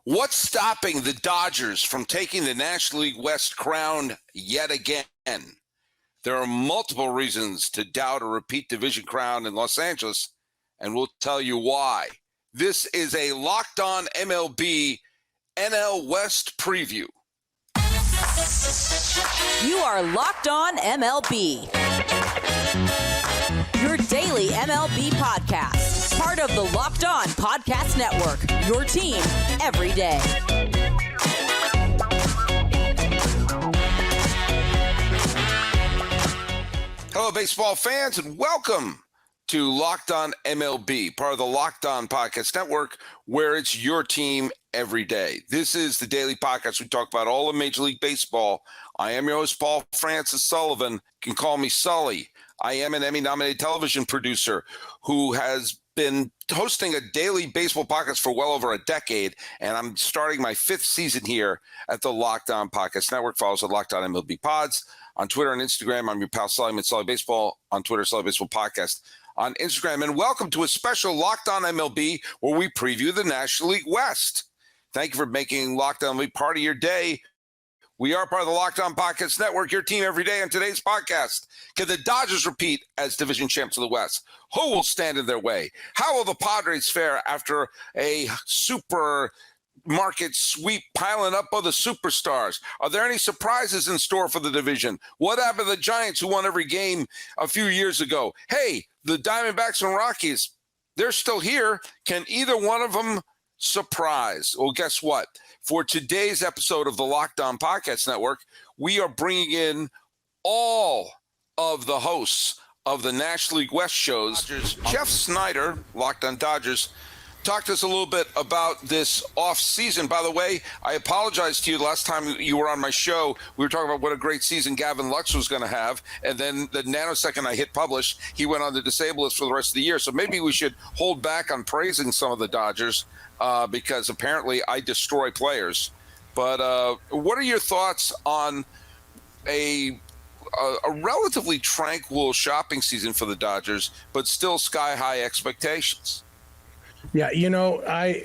What's stopping the Dodgers from taking the National League West crown yet again? There are multiple reasons to doubt a repeat division crown in Los Angeles, and we'll tell you why. This is a Locked On MLB NL West preview. You are Locked On MLB, your daily MLB podcast, part of the Locked On Podcast Network, your team every day. Hello, baseball fans, and welcome to Locked On MLB, part of the Locked On Podcast Network, where it's your team every day. This is the daily podcast. We talk about all of Major League Baseball. I am your host, Paul Francis Sullivan. You can call me Sully. I am an Emmy-nominated television producer who has been hosting a daily baseball podcast for well over a decade, and I'm starting my 5th season here at the Locked On Podcast Network. Follow us at Locked On MLB Pods on Twitter and Instagram. I'm your pal Sully, Sully Baseball on Twitter, Sully Baseball Podcast on Instagram. And welcome to a special Locked On MLB where we preview the National League West. Thank you for making Locked On MLB part of your day. We are part of the Locked On Podcast Network, your team every day. On today's podcast, can the Dodgers repeat as division champs of the West? Who will stand in their way? How will the Padres fare after a super market sweep piling up of the superstars? Are there any surprises in store for the division? What happened to the Giants who won every game a few years ago? Hey, the Diamondbacks and Rockies, they're still here. Can either one of them surprise? Well, guess what? For today's episode of the Locked On Podcast Network, we are bringing in all of the hosts of the National League West shows. Jeff Snyder, Locked On Dodgers, talked to us a little bit about this off-season. By the way, I apologize to you. Last time you were on my show, we were talking about what a great season Gavin Lux was going to have, and then the nanosecond I hit publish, he went on to disable us for the rest of the year. So maybe we should hold back on praising some of the Dodgers because apparently I destroy players. But what are your thoughts on a relatively tranquil shopping season for the Dodgers, but still sky-high expectations? Yeah, you know, I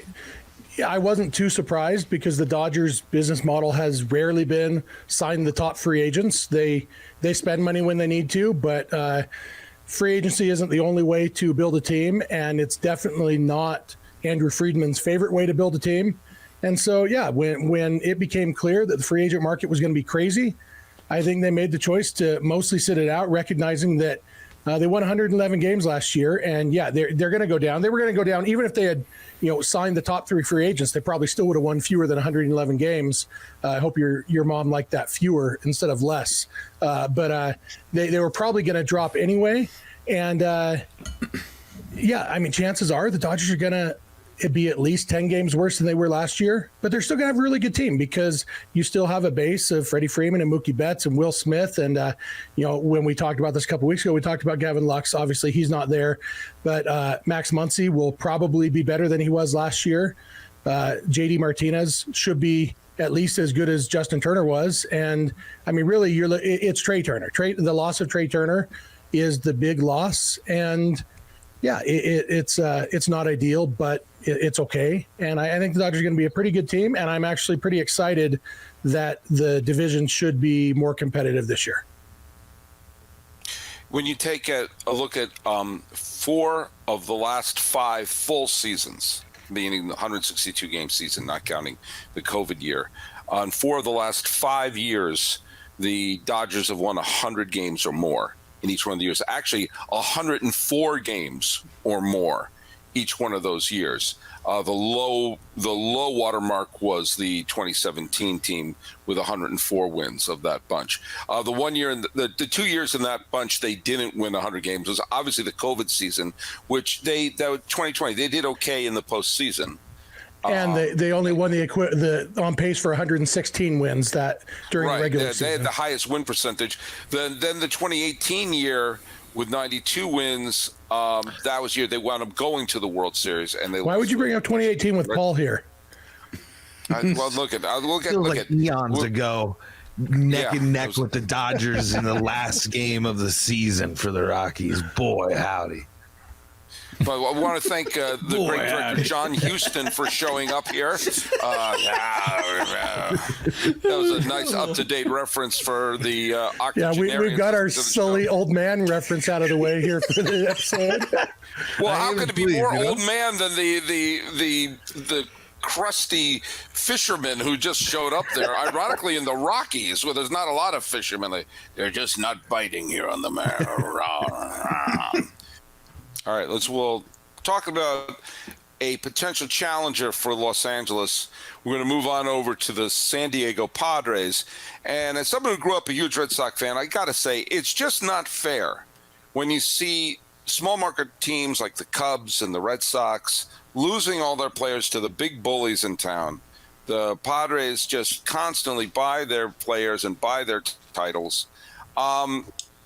wasn't too surprised because the Dodgers' business model has rarely been sign the top free agents. They spend money when they need to, but free agency isn't the only way to build a team, and it's definitely not Andrew Friedman's favorite way to build a team. And so, yeah, when it became clear that the free agent market was going to be crazy, I think they made the choice to mostly sit it out, recognizing that they won 111 games last year, and yeah, they're going to go down. They were going to go down even if they had, signed the top 3 free agents. They probably still would have won fewer than 111 games. I hope your mom liked that, fewer instead of less. But they were probably going to drop anyway, and yeah, I mean, chances are the Dodgers are going to be at least 10 games worse than they were last year, but they're still going to have a really good team because you still have a base of Freddie Freeman and Mookie Betts and Will Smith. And, when we talked about this a couple of weeks ago, we talked about Gavin Lux. Obviously, he's not there, but Max Muncy will probably be better than he was last year. JD Martinez should be at least as good as Justin Turner was. And, I mean, really, it's Trey Turner. The loss of Trey Turner is the big loss. And, yeah, it's not ideal, but it's okay. And I think the Dodgers are going to be a pretty good team, and I'm actually pretty excited that the division should be more competitive this year. When you take a look at 4 of the last 5 full seasons, meaning the 162-game season, not counting the COVID year, on 4 of the last 5 years, the Dodgers have won 100 games or more in each one of the years. Actually, 104 games or more each one of those years. The low water mark was the 2017 team with 104 wins of that bunch. The 1 year, the 2 years in that bunch, they didn't win 100 games. It was obviously the COVID season, which that was 2020. They did okay in the postseason. And they only won the on pace for 116 wins that during the regular season. They had the highest win percentage. Then the 2018 year with 92 wins, that was the year they wound up going to the World Series. And they. Why would you bring up 2018 with Paul here? Well, look at eons ago. Neck and neck with the Dodgers in the last game of the season for the Rockies. Boy, howdy. But I want to thank the great director John Huston for showing up here. That was a nice up-to-date reference for the octogenarians. Yeah, we've got our silly old man reference out of the way here for the episode. Well, how could it be more old man than the crusty fisherman who just showed up there, ironically in the Rockies, where there's not a lot of fishermen. They're just not biting here on the All right, we'll talk about a potential challenger for Los Angeles. We're going to move on over to the San Diego Padres. And as someone who grew up a huge Red Sox fan, I got to say, it's just not fair when you see small market teams like the Cubs and the Red Sox losing all their players to the big bullies in town. The Padres just constantly buy their players and buy their titles.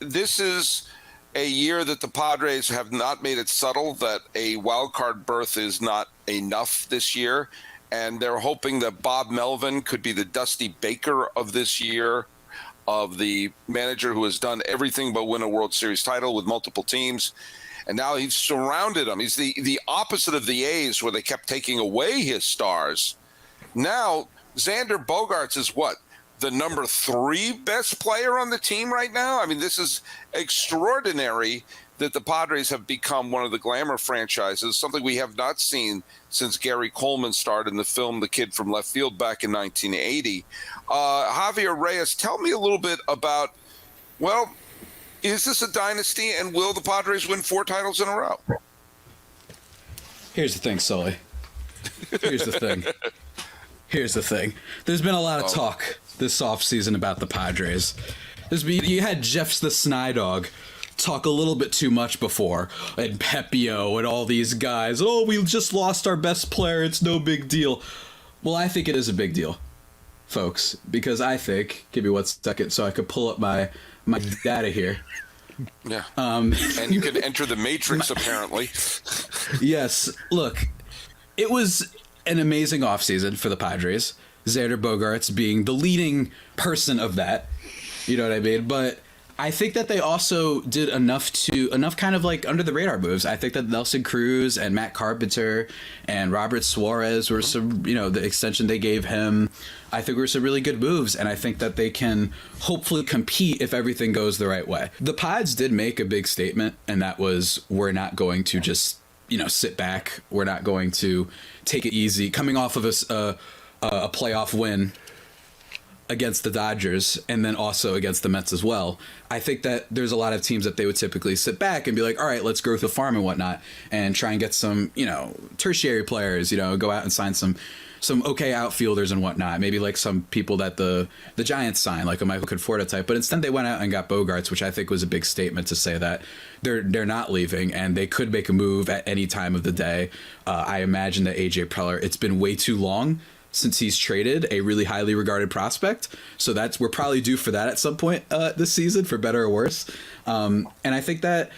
This is a year that the Padres have not made it subtle that a wild card berth is not enough this year, and they're hoping that Bob Melvin could be the Dusty Baker of this year, of the manager who has done everything but win a World Series title with multiple teams. And now he's surrounded them. He's the opposite of the A's, where they kept taking away his stars. Now, Xander Bogaerts is what? The number 3 best player on the team right now? I mean, this is extraordinary that the Padres have become one of the glamour franchises, something we have not seen since Gary Coleman starred in the film The Kid from Left Field back in 1980. Javier Reyes, tell me a little bit about, well, is this a dynasty, and will the Padres win 4 titles in a row? Here's the thing, Sully. Here's the thing. There's been a lot of talk this offseason about the Padres. You had Jeff the Snydog talk a little bit too much before, and Pepio and all these guys. Oh, we just lost our best player. It's no big deal. Well, I think it is a big deal, folks, because I think, give me 1 second so I could pull up my data here. Yeah. And you can enter the Matrix, apparently. Yes. Look, it was an amazing offseason for the Padres. Xander Bogaerts being the leading person of that. You know what I mean? But I think that they also did enough kind of like under the radar moves. I think that Nelson Cruz and Matt Carpenter and Robert Suarez were some, the extension they gave him, I think were some really good moves. And I think that they can hopefully compete if everything goes the right way. The Pods did make a big statement, and that was, we're not going to just, sit back. We're not going to take it easy. Coming off of a playoff win against the Dodgers and then also against the Mets as well. I think that there's a lot of teams that they would typically sit back and be like, all right, let's grow the farm and whatnot and try and get some, tertiary players, go out and sign some okay outfielders and whatnot. Maybe like some people that the Giants signed, like a Michael Conforto type. But instead they went out and got Bogaerts, which I think was a big statement to say that they're not leaving and they could make a move at any time of the day. I imagine that AJ Preller, it's been way too long since he's traded a really highly regarded prospect. So we're probably due for that at some point this season, for better or worse. And I think that,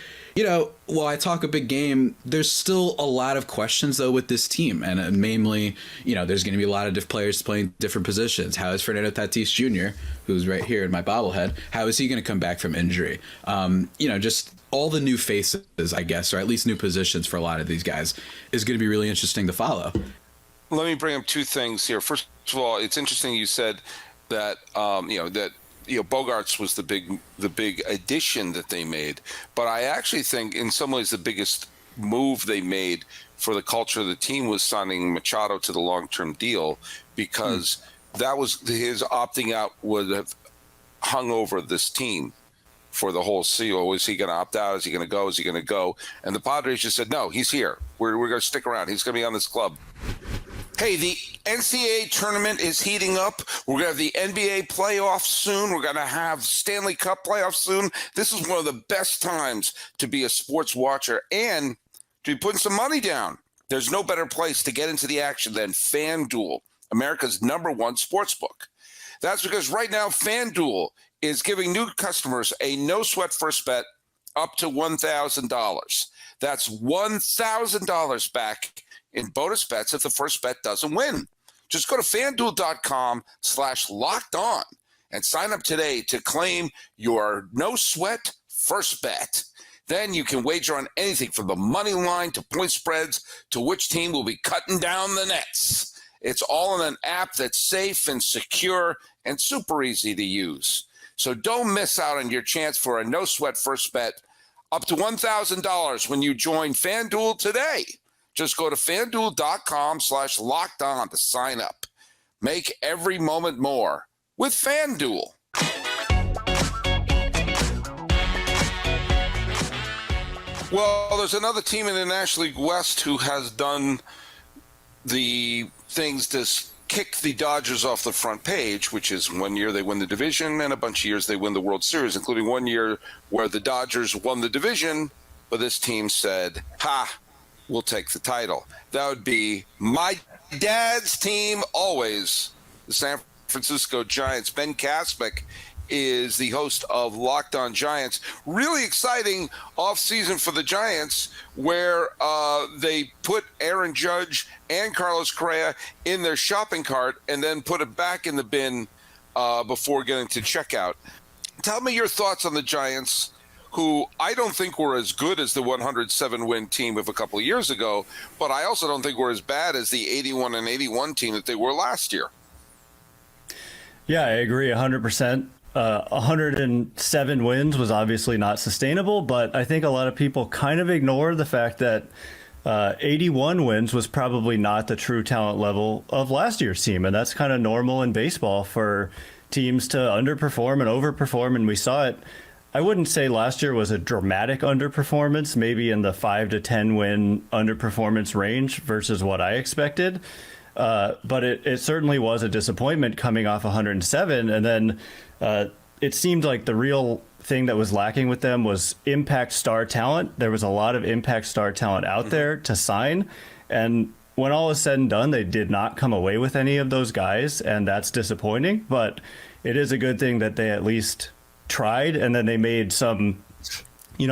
while I talk a big game, there's still a lot of questions, though, with this team. And mainly, there's going to be a lot of players playing different positions. How is Fernando Tatis Jr., who's right here in my bobblehead, how is he going to come back from injury? Just all the new faces, I guess, or at least new positions for a lot of these guys is going to be really interesting to follow. Let me bring up 2 things here. First of all, it's interesting you said that Bogaerts was the big addition that they made, but I actually think in some ways the biggest move they made for the culture of the team was signing Machado to the long-term deal, because that was his opting out would have hung over this team for the whole season. Is he going to opt out? Is he going to go? Is he going to go? And the Padres just said, no, he's here. We're going to stick around. He's going to be on this club. Hey, the NCAA tournament is heating up. We're going to have the NBA playoffs soon. We're going to have Stanley Cup playoffs soon. This is one of the best times to be a sports watcher and to be putting some money down. There's no better place to get into the action than FanDuel, America's #1 sports book. That's because right now FanDuel is giving new customers a no-sweat first bet up to $1,000. That's $1,000 back in bonus bets if the first bet doesn't win. Just go to FanDuel.com/lockedon and sign up today to claim your no-sweat first bet. Then you can wager on anything from the money line to point spreads to which team will be cutting down the nets. It's all in an app that's safe and secure and super easy to use. So don't miss out on your chance for a no-sweat first bet up to $1,000 when you join FanDuel today. Just go to FanDuel.com/lockedon to sign up. Make every moment more with FanDuel. Well, there's another team in the National League West who has done the things to kick the Dodgers off the front page, which is one year they win the division and a bunch of years they win the World Series, including one year where the Dodgers won the division, but this team said, we'll take the title. That would be my dad's team always, the San Francisco Giants. Ben Kaspick is the host of Locked On Giants. Really exciting offseason for the Giants, where they put Aaron Judge and Carlos Correa in their shopping cart and then put it back in the bin before getting to checkout. Tell me your thoughts on the Giants, who I don't think were as good as the 107-win team of a couple of years ago, but I also don't think were as bad as the 81-81 team that they were last year. Yeah, I agree 100%. 107 wins was obviously not sustainable, but I think a lot of people kind of ignore the fact that 81 wins was probably not the true talent level of last year's team. And that's kind of normal in baseball for teams to underperform and overperform. And we saw it. I wouldn't say last year was a dramatic underperformance, maybe in the 5 to 10 win underperformance range versus what I expected. But it certainly was a disappointment coming off 107. And then it seemed like the real thing that was lacking with them was impact star talent. There was a lot of impact star talent out there to sign. And when all is said and done, they did not come away with any of those guys. And that's disappointing. But it is a good thing that they at least tried. And then they made some,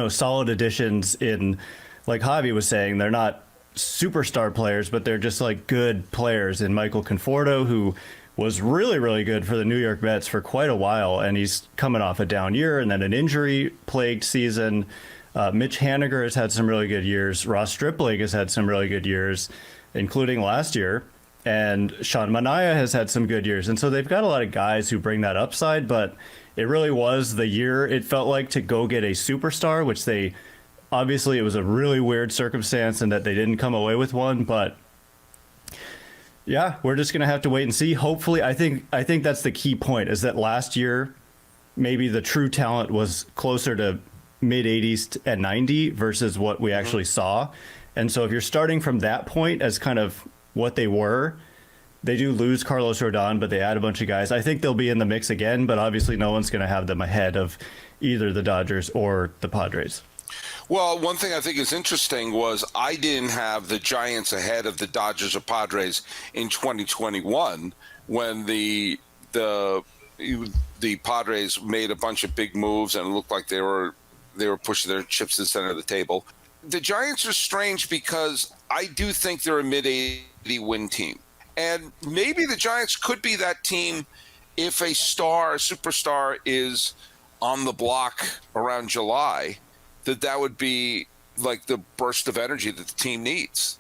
solid additions in, like Javi was saying, they're not superstar players, but they're just like good players in Michael Conforto, who was really, really good for the New York Mets for quite a while, and he's coming off a down year and then an injury-plagued season. Mitch Haniger has had some really good years. Ross Stripling has had some really good years, including last year. And Sean Manaea has had some good years. And so they've got a lot of guys who bring that upside, but it really was the year, it felt like, to go get a superstar, which they obviously, it was a really weird circumstance and that they didn't come away with one, but yeah, we're just going to have to wait and see. Hopefully, I think that's the key point, is that last year, maybe the true talent was closer to mid 80s and 90 versus what we actually saw. And so if you're starting from that point as kind of what they were, they do lose Carlos Rodon, but they add a bunch of guys. I think they'll be in the mix again, but obviously no one's going to have them ahead of either the Dodgers or the Padres. Well, one thing I think is interesting was I didn't have the Giants ahead of the Dodgers or Padres in 2021 when the Padres made a bunch of big moves and it looked like they were pushing their chips to the center of the table. The Giants are strange because I do think they're a mid-80 win team. And maybe the Giants could be that team if a superstar is on the block around July, that would be like the burst of energy that the team needs.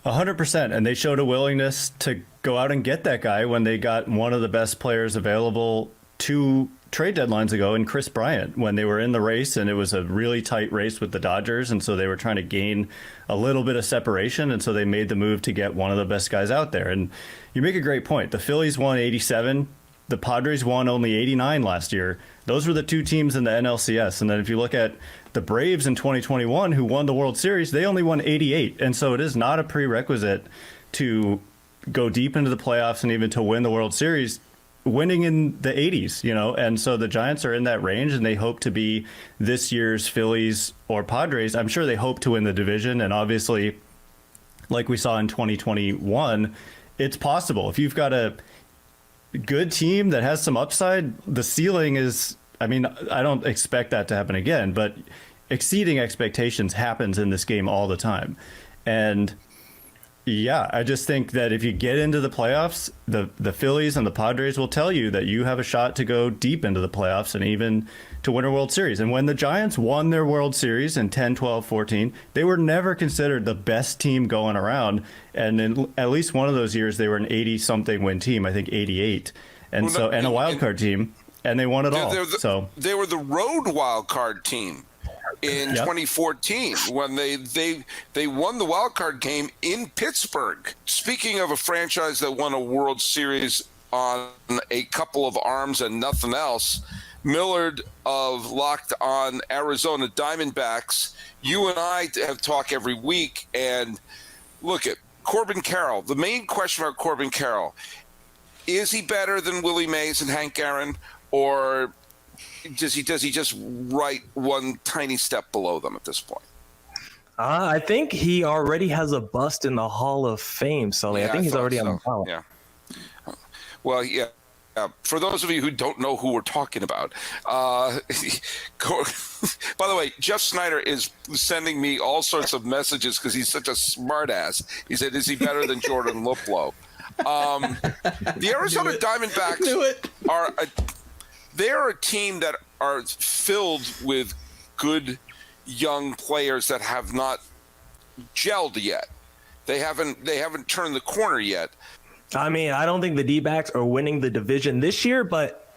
100%. And they showed a willingness to go out and get that guy when they got one of the best players available 2 trade deadlines ago in Chris Bryant, when they were in the race and it was a really tight race with the Dodgers. And so they were trying to gain a little bit of separation. And so they made the move to get one of the best guys out there. And you make a great point. The Phillies won 87. The Padres won only 89 last year. Those were the 2 teams in the NLCS. And then if you look at the Braves in 2021, who won the World Series, they only won 88. And so it is not a prerequisite to go deep into the playoffs and even to win the World Series, winning in the 80s, And so the Giants are in that range, and they hope to be this year's Phillies or Padres. I'm sure they hope to win the division. And obviously, like we saw in 2021, it's possible. If you've got a good team that has some upside, the ceiling is, I don't expect that to happen again, but exceeding expectations happens in this game all the time. And Yeah, I just think that if you get into the playoffs, the Phillies and the Padres will tell you that you have a shot to go deep into the playoffs and even to win a World Series. And when the Giants won their World Series in 10, 12, 14, they were never considered the best team going around. And in at least one of those years, they were an 80-something win team, I think 88. And a wild card team, and they won it all. They were the road wild card team in 2014 when they won the wild card game in Pittsburgh. Speaking of a franchise that won a World Series on a couple of arms and nothing else, Millard of Locked On Arizona Diamondbacks, you and I have talk every week, and look at Corbin Carroll. The main question about Corbin Carroll, is he better than Willie Mays and Hank Aaron, or does he just right one tiny step below them at this point? I think he already has a bust in the Hall of Fame, Sully. Yeah, I think he's already on the ballot. Yeah. Well, yeah. For those of you who don't know who we're talking about, by the way, Jeff Snyder is sending me all sorts of messages because he's such a smartass. He said, "Is he better than Jordan Luplow?" The Arizona Diamondbacks they're a team that are filled with good young players that have not gelled yet. They haven't turned the corner yet. I mean, I don't think the D-backs are winning the division this year, but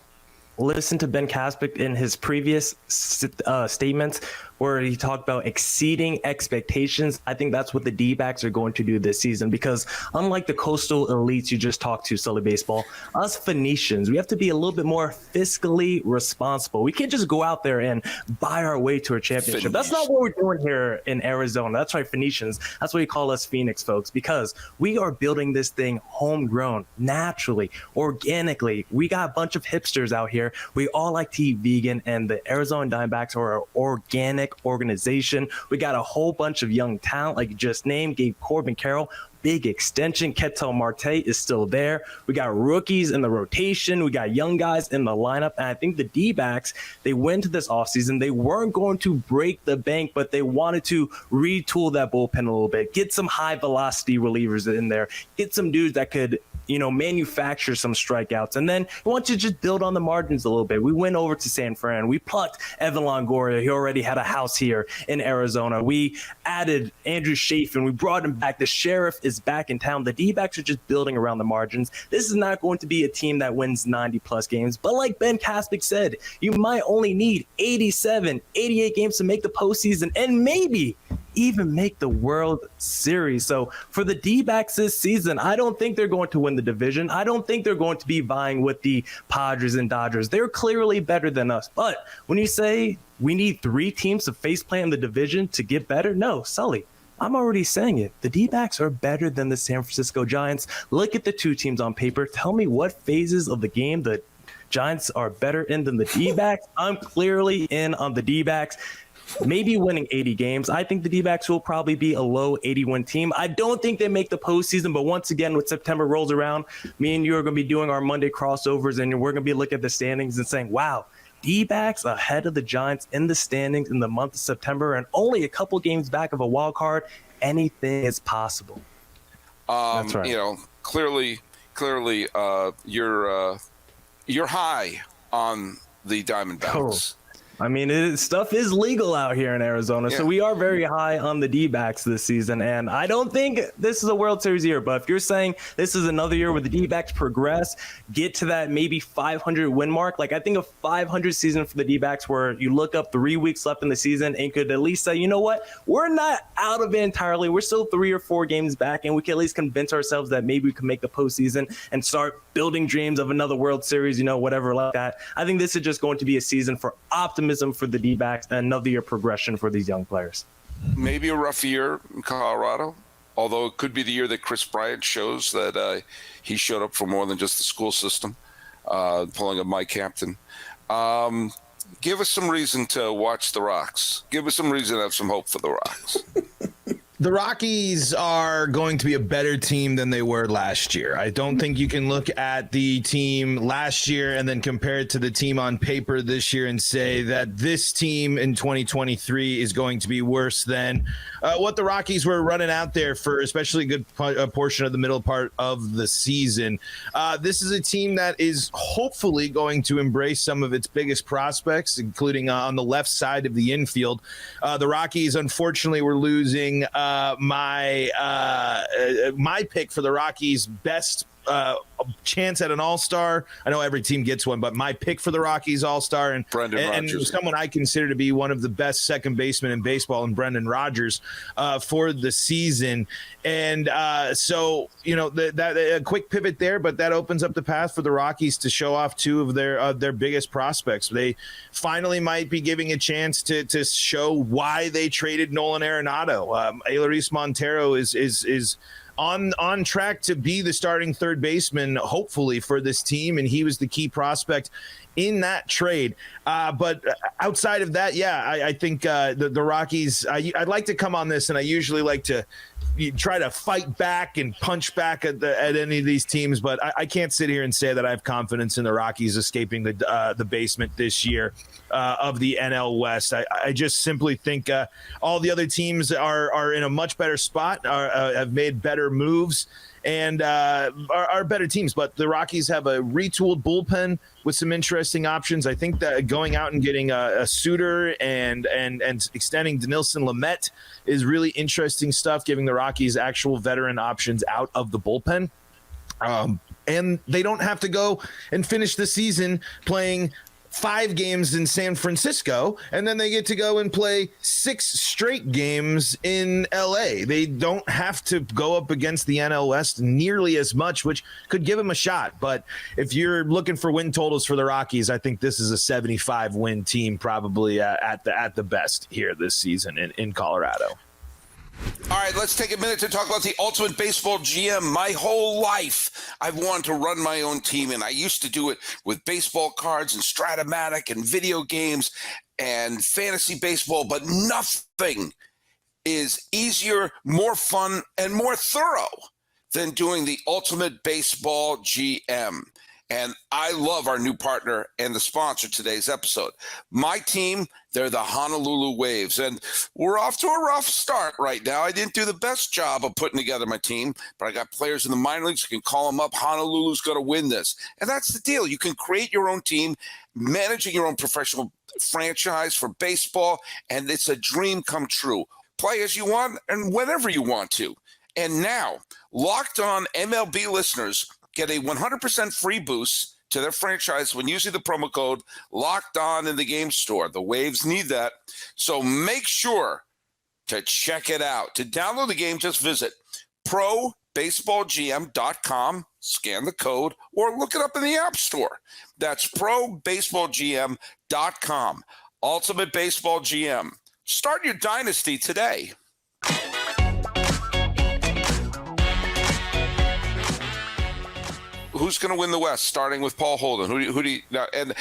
listen to Ben Kaspick in his previous statements where he talked about exceeding expectations. I think that's what the D-backs are going to do this season, because unlike the coastal elites you just talked to, Sully Baseball, us Phoenicians, we have to be a little bit more fiscally responsible. We can't just go out there and buy our way to a championship. That's not what we're doing here in Arizona. That's right, Phoenicians. That's why we call us Phoenix folks, because we are building this thing homegrown, naturally, organically. We got a bunch of hipsters out here. We all like to eat vegan, and the Arizona Diamondbacks are an organic organization. We got a whole bunch of young talent, like you just named, gave Corbin Carroll big extension. Ketel Marte is still there. We got rookies in the rotation. We got young guys in the lineup. And I think the D-backs, they went to this offseason. They weren't going to break the bank, but they wanted to retool that bullpen a little bit, get some high velocity relievers in there, get some dudes that could, manufacture some strikeouts. And then we want to just build on the margins a little bit. We went over to San Fran. We plucked Evan Longoria. He already had a house here in Arizona. We added Andrew Chafin. We brought him back. The Sheriff is back in town. The D-backs are just building around the margins. This is not going to be a team that wins 90-plus games. But like Ben Kaspick said, you might only need 87, 88 games to make the postseason and maybe even make the World Series. So for the D-backs this season, I don't think they're going to win the division. I don't think they're going to be vying with the Padres and Dodgers. They're clearly better than us. But when you say we need 3 teams to faceplant in the division to get better, no, Sully, I'm already saying it. The D-backs are better than the San Francisco Giants. Look at the 2 teams on paper. Tell me what phases of the game the Giants are better in than the D-backs. I'm clearly in on the D-backs. Maybe winning 80 games. I think the D-backs will probably be a low 80-win team. I don't think they make the postseason, but once again, when September rolls around, me and you are going to be doing our Monday crossovers, and we're going to be looking at the standings and saying, wow, D-backs ahead of the Giants in the standings in the month of September and only a couple games back of a wild card. Anything is possible. That's right. Clearly, you're high on the Diamondbacks. Cool. I mean, stuff is legal out here in Arizona, so we are very high on the D-backs this season, and I don't think this is a World Series year, but if you're saying this is another year where the D-backs progress, get to that maybe 500 win mark, like I think a 500 season for the D-backs where you look up 3 weeks left in the season and could at least say, you know what, we're not out of it entirely, we're still 3 or 4 games back, and we can at least convince ourselves that maybe we can make the postseason and start building dreams of another World Series, whatever like that. I think this is just going to be a season for optimism for the D-backs and another year progression for these young players. Maybe a rough year in Colorado, although it could be the year that Chris Bryant shows that he showed up for more than just the school system, pulling a Mike Hampton. Give us some reason to watch the Rocks. Give us some reason to have some hope for the Rocks. The Rockies are going to be a better team than they were last year. I don't think you can look at the team last year and then compare it to the team on paper this year and say that this team in 2023 is going to be worse than what the Rockies were running out there for, especially a good portion of the middle part of the season. This is a team that is hopefully going to embrace some of its biggest prospects, including on the left side of the infield. The Rockies, unfortunately, were losing my pick for the Rockies' best chance at an all-star. I know every team gets one, but my pick for the Rockies all-star and someone I consider to be one of the best second basemen in baseball, and Brendan Rodgers for the season. And so, that a quick pivot there, but that opens up the path for the Rockies to show off two of their biggest prospects. They finally might be giving a chance to show why they traded Nolan Arenado. Eleris Montero is on track to be the starting third baseman, hopefully, for this team, and he was the key prospect in that trade. But outside of that, I think the Rockies, I'd like to come on this, and I usually like to try to fight back and punch back at any of these teams, but I can't sit here and say that I have confidence in the Rockies escaping the basement this year of the NL West. I just simply think all the other teams are in a much better spot, have made better moves, and are better teams. But the Rockies have a retooled bullpen with some interesting options. I think that going out and getting a Suter and extending Denilson Lamet is really interesting stuff, giving the Rockies actual veteran options out of the bullpen. And they don't have to go and finish the season playing 5 games in San Francisco, and then they get to go and play 6 straight games in LA. They don't have to go up against the NL West nearly as much, which could give them a shot. But if you're looking for win totals for the Rockies, I think this is a 75 win team, probably at the best here this season in Colorado. All right, let's take a minute to talk about the Ultimate Baseball GM. My whole life, I've wanted to run my own team, and I used to do it with baseball cards and Stratomatic and video games and fantasy baseball, but nothing is easier, more fun, and more thorough than doing the Ultimate Baseball GM. And I love our new partner and the sponsor of today's episode. My team, they're the Honolulu Waves. And we're off to a rough start right now. I didn't do the best job of putting together my team, but I got players in the minor leagues who can call them up. Honolulu's going to win this. And that's the deal. You can create your own team, managing your own professional franchise for baseball, and it's a dream come true. Play as you want and whenever you want to. And now, Locked On MLB listeners get a 100% free boost to their franchise when using the promo code Locked On in the game store. The Waves need that. So make sure to check it out. To download the game, just visit probaseballgm.com, scan the code, or look it up in the App Store. That's probaseballgm.com. Ultimate Baseball GM. Start your dynasty today. Who's going to win the West, starting with Paul Holden? Who do you now, and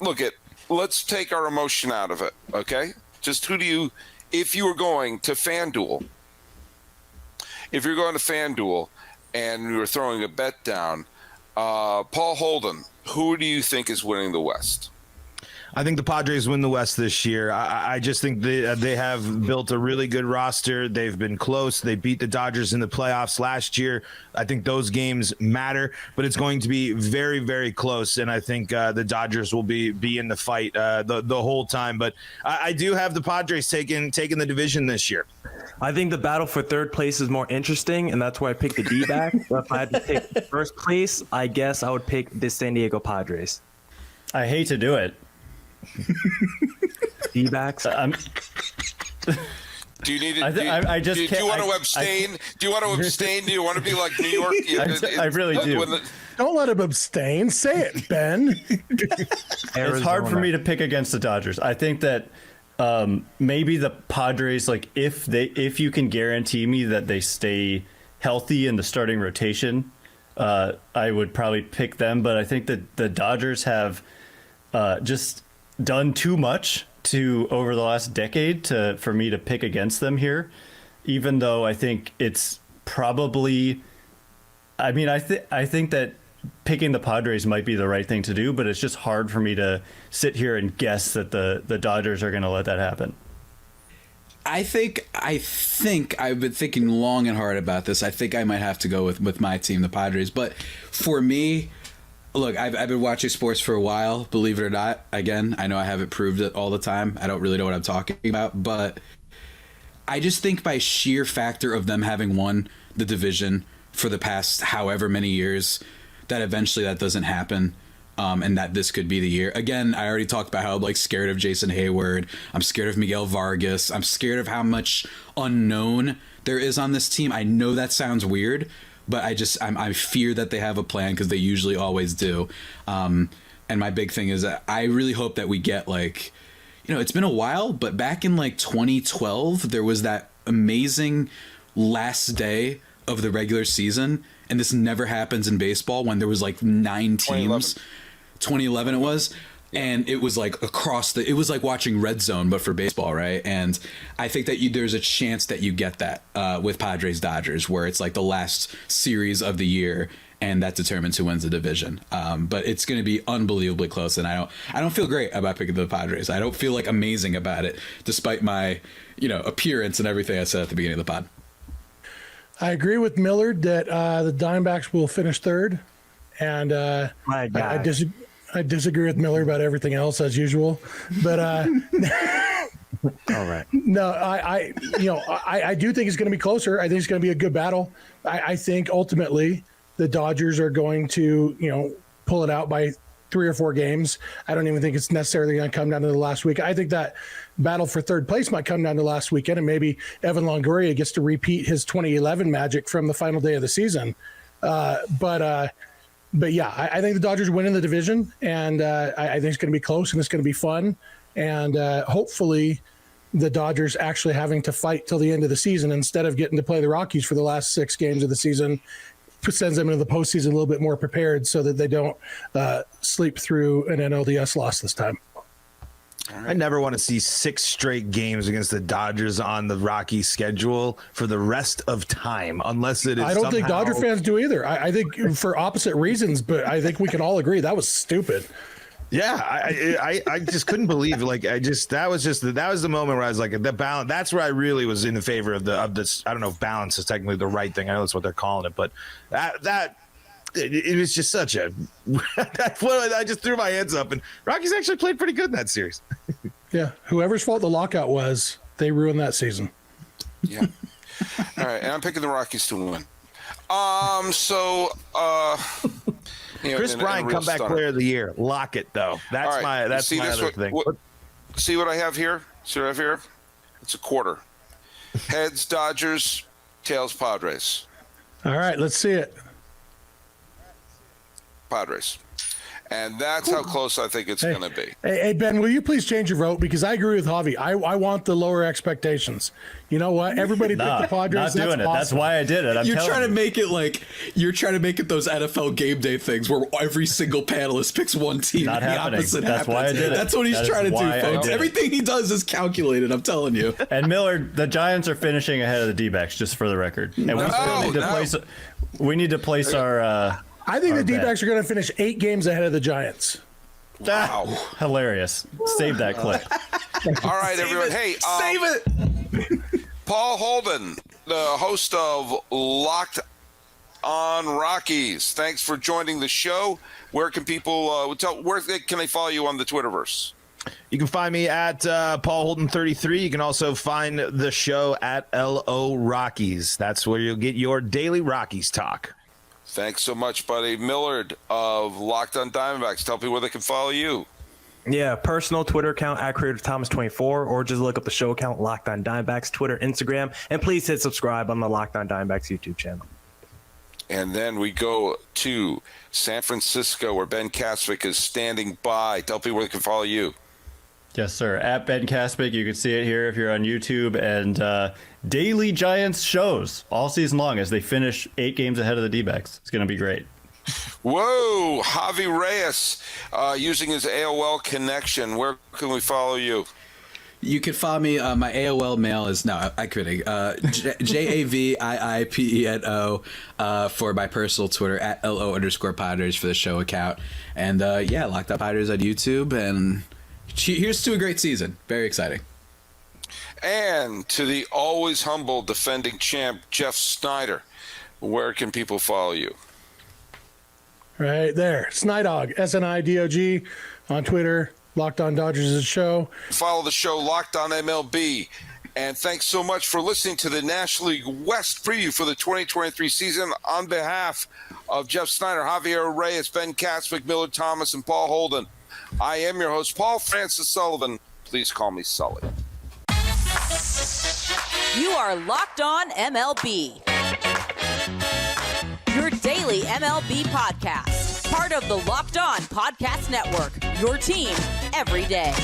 look let's take our emotion out of it, okay? Just who do you, if you were going to FanDuel, and you were throwing a bet down, Paul Holden, who do you think is winning the West? I think the Padres win the West this year. I just think they have built a really good roster. They've been close. They beat the Dodgers in the playoffs last year. I think those games matter, but it's going to be very, very close. And I think the Dodgers will be in the fight the whole time. But I do have the Padres taking the division this year. I think the battle for third place is more interesting, and that's why I picked the D-backs. If I had to pick first place, I guess I would pick the San Diego Padres. I hate to do it. D-backs. Do you need to? Do you want to abstain? Do you want to abstain? Do you want to be like New York? I really do. Don't let him abstain. Say it, Ben. It's hard for me to pick against the Dodgers. I think that maybe the Padres, like if you can guarantee me that they stay healthy in the starting rotation, I would probably pick them. But I think that the Dodgers have just done too much over the last decade for me to pick against them here. even though I think it's probably, I mean, I think that picking the Padres might be the right thing to do, but it's just hard for me to sit here and guess that the Dodgers are going to let that happen. I think I've been thinking long and hard about this. I think I might have to go with my team, the Padres. But for me, look, I've been watching sports for a while, believe it or not. Again, I know I haven't proved it all the time. I don't really know what I'm talking about. But I just think by sheer factor of them having won the division for the past however many years, that eventually that doesn't happen. And that this could be the year. Again, I already talked about how I'm like scared of Jason Hayward. I'm scared of Miguel Vargas. I'm scared of how much unknown there is on this team. I know that sounds weird, but I fear that they have a plan because they usually always do. And my big thing is that I really hope that we get like, it's been a while, but back in like 2012, there was that amazing last day of the regular season. And this never happens in baseball when there was like 9 teams. 2011 it was. And it was like it was like watching Red Zone, but for baseball, right? And I think that there's a chance that you get that with Padres Dodgers, where it's like the last series of the year, and that determines who wins the division. But it's going to be unbelievably close, and I don't feel great about picking the Padres. I don't feel like amazing about it, despite my appearance and everything I said at the beginning of the pod. I agree with Millard that the Diamondbacks will finish third, and I disagree with Millard about everything else as usual. But all right, no, I do think it's going to be closer. I think it's going to be a good battle. I think ultimately the Dodgers are going to pull it out by 3 or 4 games. I don't even think it's necessarily going to come down to the last week. I think that battle for third place might come down to last weekend, and maybe Evan Longoria gets to repeat his 2011 magic from the final day of the season. But yeah, I think the Dodgers win in the division, and I think it's going to be close and it's going to be fun. And hopefully the Dodgers actually having to fight till the end of the season instead of getting to play the Rockies for the last 6 games of the season sends them into the postseason a little bit more prepared so that they don't sleep through an NLDS loss this time. Right. I never want to see 6 straight games against the Dodgers on the Rockies schedule for the rest of time, unless it is. I don't think Dodger fans do either. I think for opposite reasons, but I think we can all agree that was stupid. Yeah, I just couldn't believe that was the moment where I was like, the balance. That's where I really was in the favor of this. I don't know if balance is technically the right thing. I know that's what they're calling it, but it was just such a. I just threw my hands up, and Rockies actually played pretty good in that series. Yeah, whoever's fault the lockout was, they ruined that season. Yeah. All right, and I'm picking the Rockies to win. Chris Bryant, comeback player of the year. Lock it though. That's my other thing. See what I have here? See what I have here? It's a quarter. Heads Dodgers, tails Padres. All right, let's see it. Padres. And that's how close I think it's going to be. Hey, Ben, will you please change your vote? Because I agree with Javi. I want the lower expectations. You know what? Everybody picked the Padres. Not doing it. Awesome. That's why I did it. You're trying to make it those NFL game day things where every single panelist picks one team. Not and the happening. opposite That's happens. why I did it. That's what he's trying to do, folks. Everything he does is calculated, I'm telling you. And Millard, the Giants are finishing ahead of the D-backs, just for the record. And we need to place our... I think the D-backs are going to finish 8 games ahead of the Giants. Wow. Hilarious. Save that clip. All right, everyone. Hey, save it. Paul Holden, the host of Locked on Rockies. Thanks for joining the show. Where can people where can they follow you on the Twitterverse? You can find me at Paul Holden 33. You can also find the show at LO Rockies. That's where you'll get your daily Rockies talk. Thanks so much, buddy. Millard of Locked on Diamondbacks. Tell people where they can follow you. Yeah, personal Twitter account at CreativeThomas24, or just look up the show account, Locked on Diamondbacks, Twitter, Instagram, and please hit subscribe on the Locked on Diamondbacks YouTube channel. And then we go to San Francisco, where Ben Kasvik is standing by. Tell people where they can follow you. Yes, sir. At Ben Kaspic. You can see it here if you're on YouTube. And daily Giants shows all season long as they finish 8 games ahead of the D-backs. It's going to be great. Whoa, Javi Reyes using his AOL connection. Where can we follow you? You can follow me. My AOL mail is I'm kidding. JAVIIPENO for my personal Twitter at LO_Padres for the show account. And Locked On Padres on YouTube. And here's to a great season. Very exciting. And to the always humble defending champ, Jeff Snyder. Where can people follow you? Right there. Snidog, SNIDOG on Twitter. Locked On Dodgers is a show. Follow the show Locked On MLB. And thanks so much for listening to the National League West preview for the 2023 season. On behalf of Jeff Snyder, Javier Reyes, Ben Katzmick, Miller Thomas, and Paul Holden, I am your host, Paul Francis Sullivan. Please call me Sully. You are Locked On MLB. Your daily MLB podcast. Part of the Locked On Podcast Network. Your team every day.